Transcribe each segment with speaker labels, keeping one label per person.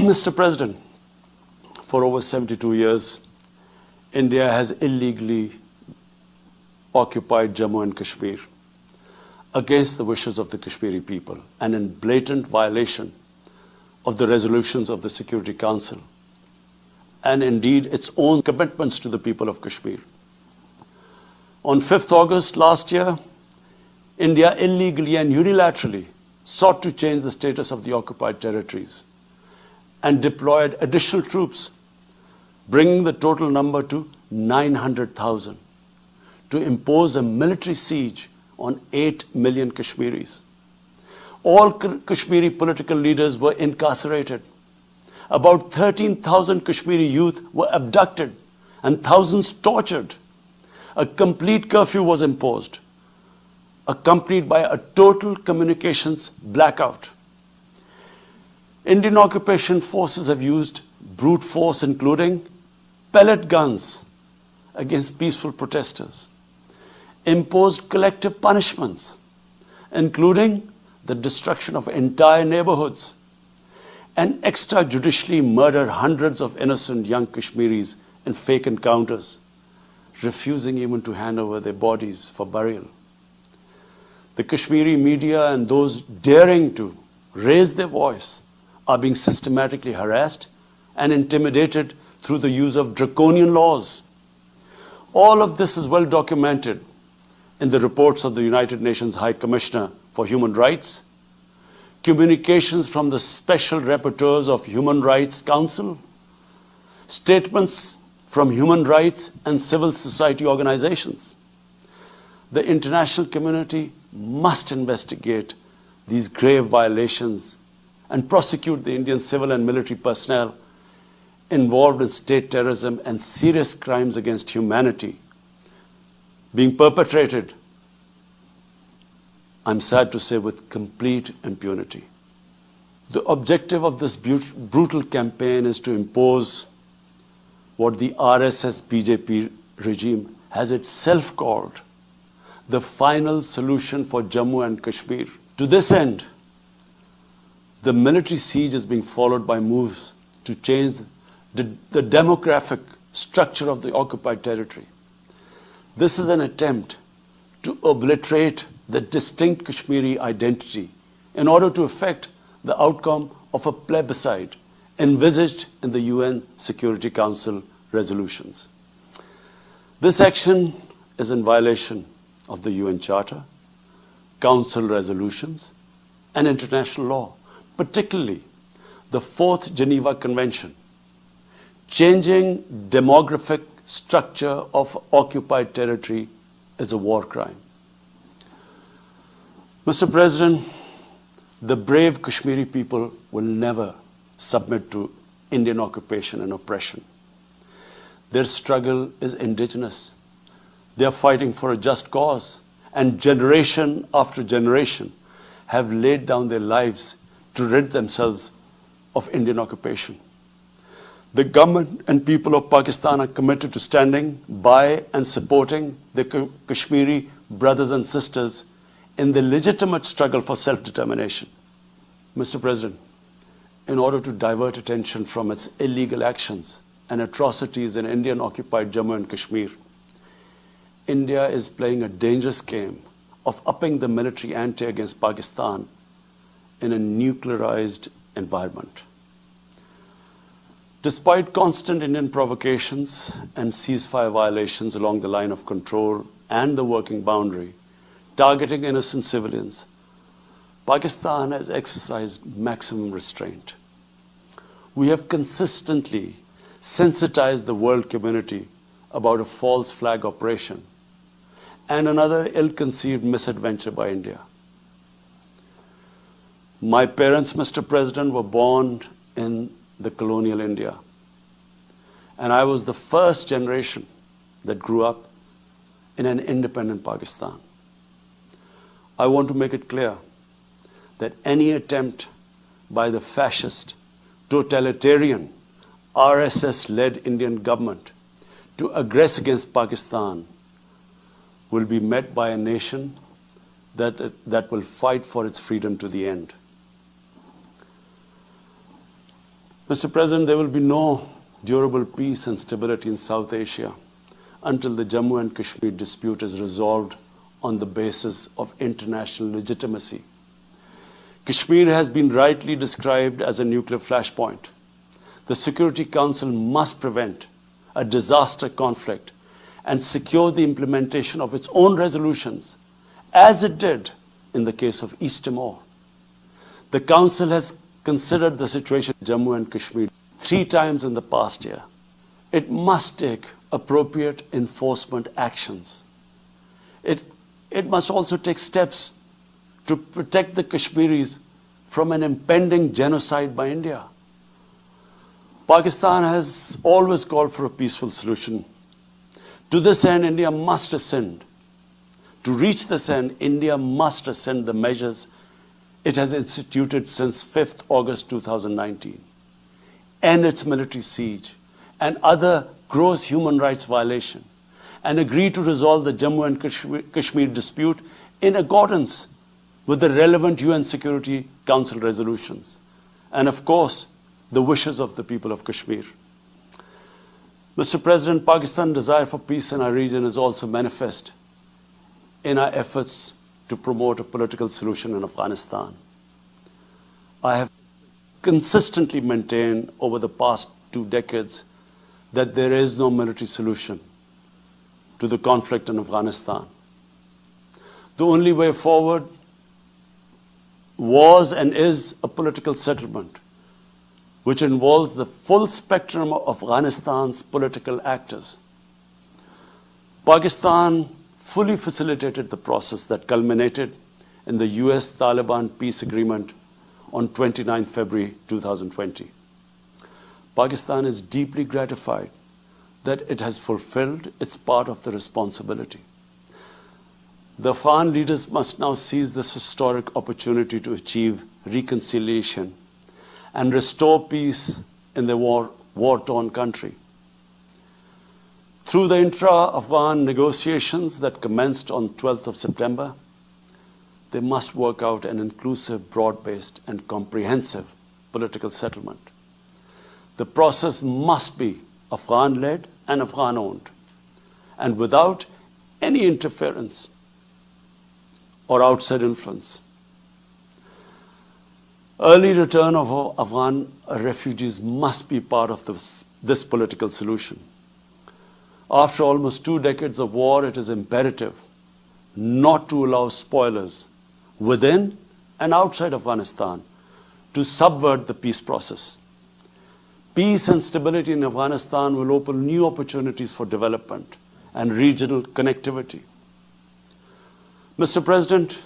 Speaker 1: Mr. President, for over 72 years, India has illegally occupied Jammu and Kashmir against the wishes of the Kashmiri people and in blatant violation of the resolutions of the Security Council and indeed its own commitments to the people of Kashmir. On 5th August last year, India illegally and unilaterally sought to change the status of the occupied territories and deployed additional troops, bringing the total number to 900,000, to impose a military siege on 8 million Kashmiris. All Kashmiri political leaders were incarcerated. About 13,000 Kashmiri youth were abducted and thousands tortured. A complete curfew was imposed, accompanied by a total communications blackout. Indian occupation forces have used brute force, including pellet guns against peaceful protesters, imposed collective punishments, including the destruction of entire neighborhoods, and extrajudicially murdered hundreds of innocent young Kashmiris in fake encounters, refusing even to hand over their bodies for burial. The Kashmiri media and those daring to raise their voice are being systematically harassed and intimidated through the use of draconian laws. All of this is well documented in the reports of the United Nations High Commissioner for Human Rights, communications from the Special Rapporteurs of Human Rights Council, statements from human rights and civil society organizations. The international community must investigate these grave violations and prosecute the Indian civil and military personnel involved in state terrorism and serious crimes against humanity being perpetrated, I'm sad to say, with complete impunity. The objective of this brutal campaign is to impose what the RSS-BJP regime has itself called the final solution for Jammu and Kashmir. To this end, the military siege is being followed by moves to change the demographic structure of the occupied territory. This is an attempt to obliterate the distinct Kashmiri identity in order to effect the outcome of a plebiscite envisaged in the UN Security Council resolutions. This action is in violation of the UN Charter, Council resolutions, and international law, particularly the 4th Geneva Convention. Changing demographic structure of occupied territory is a war crime. Mr. President, the brave Kashmiri people will never submit to Indian occupation and oppression. Their struggle is indigenous. They are fighting for a just cause, and generation after generation have laid down their lives to rid themselves of Indian occupation. The government and people of Pakistan are committed to standing by and supporting the Kashmiri brothers and sisters in the legitimate struggle for self-determination. Mr. President, in order to divert attention from its illegal actions and atrocities in Indian-occupied Jammu and Kashmir, India is playing a dangerous game of upping the military ante against Pakistan in a nuclearized environment. Despite constant Indian provocations and ceasefire violations along the line of control and the working boundary, targeting innocent civilians, Pakistan has exercised maximum restraint. We have consistently sensitized the world community about a false flag operation and another ill-conceived misadventure by India. My parents, Mr. President, were born in the colonial India, and I was the first generation that grew up in an independent Pakistan. I want to make it clear that any attempt by the fascist, totalitarian, RSS-led Indian government to aggress against Pakistan will be met by a nation that will fight for its freedom to the end. Mr. President, there will be no durable peace and stability in South Asia until the Jammu and Kashmir dispute is resolved on the basis of international legitimacy. Kashmir has been rightly described as a nuclear flashpoint. The Security Council must prevent a disaster conflict and secure the implementation of its own resolutions, as it did in the case of East Timor. The Council has considered the situation in Jammu and Kashmir 3 times in the past year. It must take appropriate enforcement actions. It must also take steps to protect the Kashmiris from an impending genocide by India. Pakistan has always called for a peaceful solution. To this end, India must ascend. To reach this end, India must ascend the measures it has instituted since 5th August 2019, end its military siege and other gross human rights violation, and agree to resolve the Jammu and Kashmir dispute in accordance with the relevant UN Security Council resolutions, and of course, the wishes of the people of Kashmir. Mr. President, Pakistan's desire for peace in our region is also manifest in our efforts to promote a political solution in Afghanistan. I have consistently maintained over the past 2 decades that there is no military solution to the conflict in Afghanistan. The only way forward was and is a political settlement, which involves the full spectrum of Afghanistan's political actors. Pakistan fully facilitated the process that culminated in the US-Taliban peace agreement on 29 February 2020. Pakistan is deeply gratified that it has fulfilled its part of the responsibility. The Afghan leaders must now seize this historic opportunity to achieve reconciliation and restore peace in the war-torn country. Through the intra-Afghan negotiations that commenced on 12th of September, they must work out an inclusive, broad-based, and comprehensive political settlement. The process must be Afghan-led and Afghan-owned, and without any interference or outside influence. Early return of Afghan refugees must be part of this political solution. After almost 2 decades of war, it is imperative not to allow spoilers within and outside Afghanistan to subvert the peace process. Peace and stability in Afghanistan will open new opportunities for development and regional connectivity. Mr. President,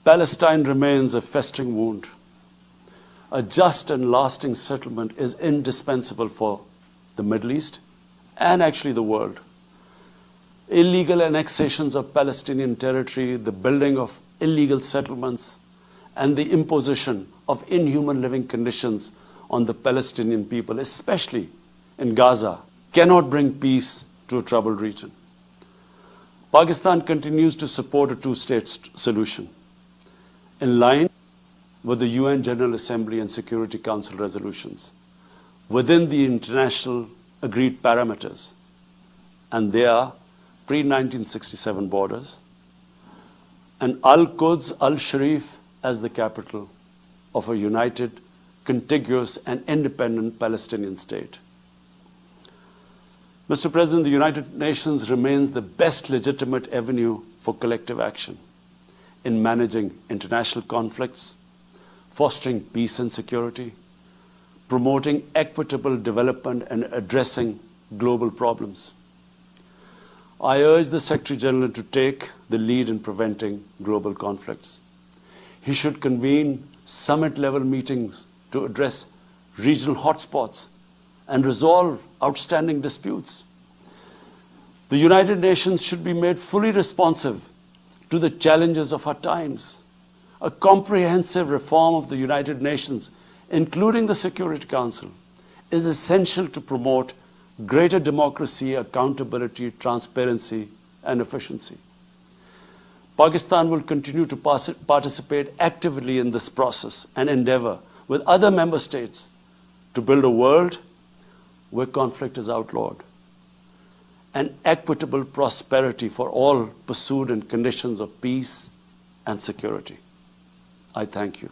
Speaker 1: Palestine remains a festering wound. A just and lasting settlement is indispensable for the Middle East and actually the world. Illegal annexations of Palestinian territory, the building of illegal settlements, and the imposition of inhuman living conditions on the Palestinian people, especially in Gaza, cannot bring peace to a troubled region. Pakistan continues to support a 2-state solution in line with the UN General Assembly and Security Council resolutions within the international agreed parameters, and they are pre-1967 borders, and Al-Quds Al-Sharif as the capital of a united, contiguous, and independent Palestinian state. Mr. President, the United Nations remains the best legitimate avenue for collective action in managing international conflicts, fostering peace and security, promoting equitable development, and addressing global problems. I urge the Secretary General to take the lead in preventing global conflicts. He should convene summit-level meetings to address regional hotspots and resolve outstanding disputes. The United Nations should be made fully responsive to the challenges of our times. A comprehensive reform of the United Nations, including the Security Council, is essential to promote greater democracy, accountability, transparency, and efficiency. Pakistan will continue to participate actively in this process and endeavor, with other member states to build a world where conflict is outlawed and equitable prosperity for all pursued in conditions of peace and security. I thank you.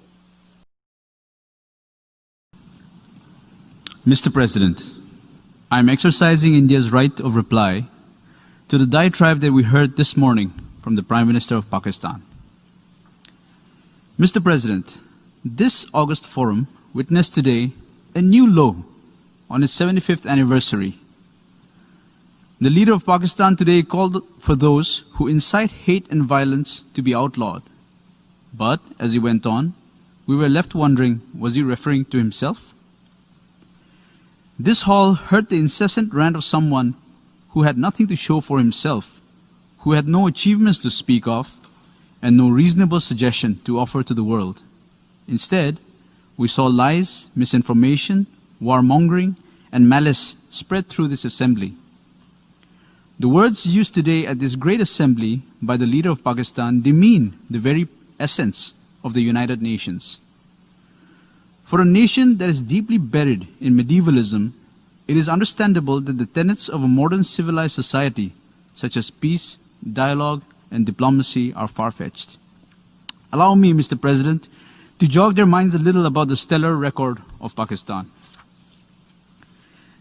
Speaker 2: Mr. President, I am exercising India's right of reply to the diatribe that we heard this morning from the Prime Minister of Pakistan. Mr. President, this August Forum witnessed today a new low on its 75th anniversary. The leader of Pakistan today called for those who incite hate and violence to be outlawed. But, as he went on, we were left wondering, was he referring to himself? This hall heard the incessant rant of someone who had nothing to show for himself, who had no achievements to speak of, and no reasonable suggestion to offer to the world. Instead, we saw lies, misinformation, warmongering, and malice spread through this assembly. The words used today at this great assembly by the leader of Pakistan demean the very essence of the United Nations. For a nation that is deeply buried in medievalism, it is understandable that the tenets of a modern civilized society, such as peace, dialogue, and diplomacy, are far-fetched. Allow me, Mr. President, to jog their minds a little about the stellar record of Pakistan.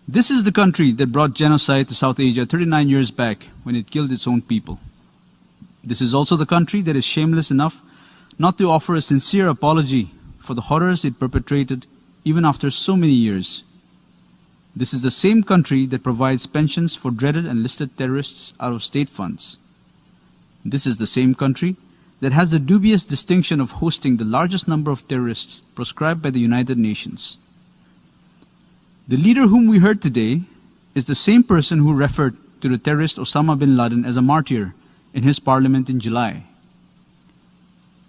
Speaker 2: This is the country that brought genocide to South Asia 39 years back when it killed its own people. This is also the country that is shameless enough not to offer a sincere apology for the horrors it perpetrated even after so many years. This is the same country that provides pensions for dreaded and listed terrorists out of state funds. This is the same country that has the dubious distinction of hosting the largest number of terrorists proscribed by the United Nations. The leader whom we heard today is the same person who referred to the terrorist Osama bin Laden as a martyr in his parliament in July.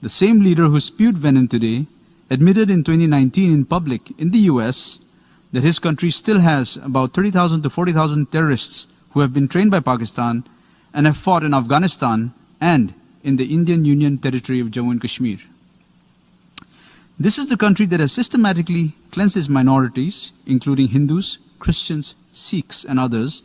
Speaker 2: The same leader who spewed venom today admitted in 2019 in public in the US that his country still has about 30,000 to 40,000 terrorists who have been trained by Pakistan and have fought in Afghanistan and in the Indian Union territory of Jammu and Kashmir. This is the country that has systematically cleansed its minorities, including Hindus, Christians, Sikhs, and others,